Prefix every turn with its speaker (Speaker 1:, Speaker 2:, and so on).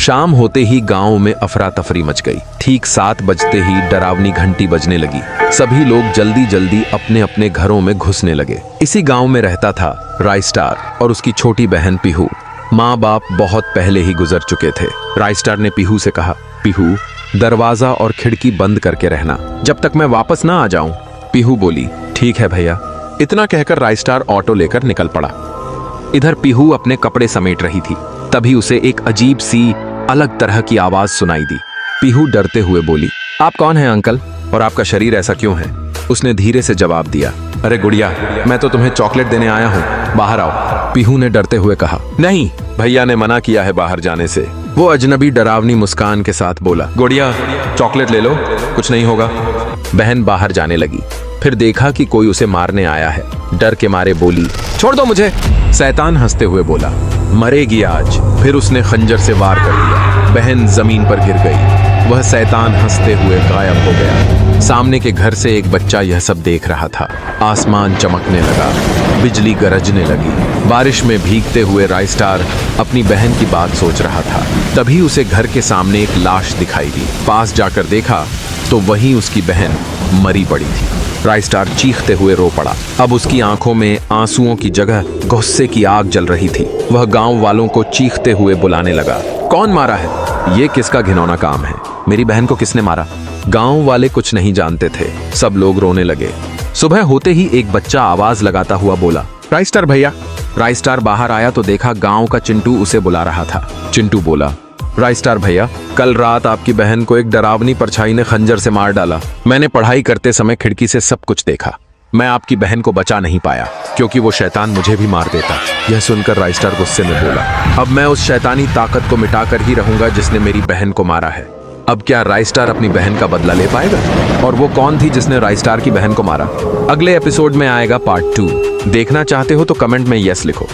Speaker 1: शाम होते ही गांव में अफरा तफरी मच गई। ठीक 7 बजते ही डरावनी घंटी बजने लगी। सभी लोग जल्दी जल्दी अपने अपने घरों में घुसने लगे। इसी गांव में रहता था राइस्टार और उसकी छोटी बहन पीहू। माँ बाप बहुत पहले ही गुजर चुके थे। राइस्टार ने पीहू से कहा, पीहू दरवाजा और खिड़की बंद करके रहना जब तक मैं वापस ना आ जाऊं। पीहू बोली, ठीक है भैया। इतना कहकर राइस्टार ऑटो लेकर निकल पड़ा। इधर पीहू अपने कपड़े समेट रही थी, तभी उसे एक अजीब सी अलग तरह की आवाज सुनाई दी। पीहू डरते हुए बोली, आप कौन हैं अंकल, और आपका शरीर ऐसा क्यों है? उसने धीरे से जवाब दिया, अरे गुड़िया, मैं तो तुम्हें चॉकलेट देने आया हूँ, बाहर आओ। पीहू ने डरते हुए कहा, नहीं, भैया ने मना किया है बाहर जाने से। वो अजनबी डरावनी मुस्कान के साथ बोला, गुड़िया चॉकलेट ले लो, कुछ नहीं होगा। बहन बाहर जाने लगी, फिर देखा कि कोई उसे मारने आया है। डर के मारे बोली, छोड़ दो मुझे। शैतान हंसते हुए बोला, मरेगी आज। फिर उसने खंजर से वार कर दिया। बहन जमीन पर गिर गई। वह शैतान हंसते हुए गायब हो गया। सामने के घर से एक बच्चा यह सब देख रहा था। आसमान चमकने लगा, बिजली गरजने लगी। बारिश में भीगते हुए राइस्टार अपनी बहन की बात सोच रहा था। तभी उसे घर के सामने एक लाश दिखाई दी। पास जाकर देखा तो वहीं उसकी बहन मरी पड़ी थी। राइस्टार चीखते हुए रो पड़ा। अब उसकी आंखों में आंसुओं की जगह गुस्से की आग जल रही थी। वह गांव वालों को चीखते हुए बुलाने लगा, कौन मारा है? ये किसका घिनौना काम है? मेरी बहन को किसने मारा? गांव वाले कुछ नहीं जानते थे। सब लोग रोने लगे। सुबह होते ही एक बच्चा आवाज लगाता हुआ बोला, राइस्टार भैया। राइस्टार बाहर आया तो देखा गांव का चिंटू उसे बुला रहा था। चिंटू बोला, राइस्टार भैया, कल रात आपकी बहन को एक डरावनी परछाई ने खंजर से मार डाला। मैंने पढ़ाई करते समय खिड़की से सब कुछ देखा। मैं आपकी बहन को बचा नहीं पाया क्योंकि वो शैतान मुझे भी मार देता। यह सुनकर राइस्टार गुस्से में बोला, अब मैं उस शैतानी ताकत को मिटाकर ही रहूंगा जिसने मेरी बहन को मारा है। अब क्या राइस्टार अपनी बहन का बदला ले पाएगा? और वो कौन थी जिसने राइस्टार की बहन को मारा? अगले एपिसोड में आएगा पार्ट 2। देखना चाहते हो तो कमेंट में यस लिखो।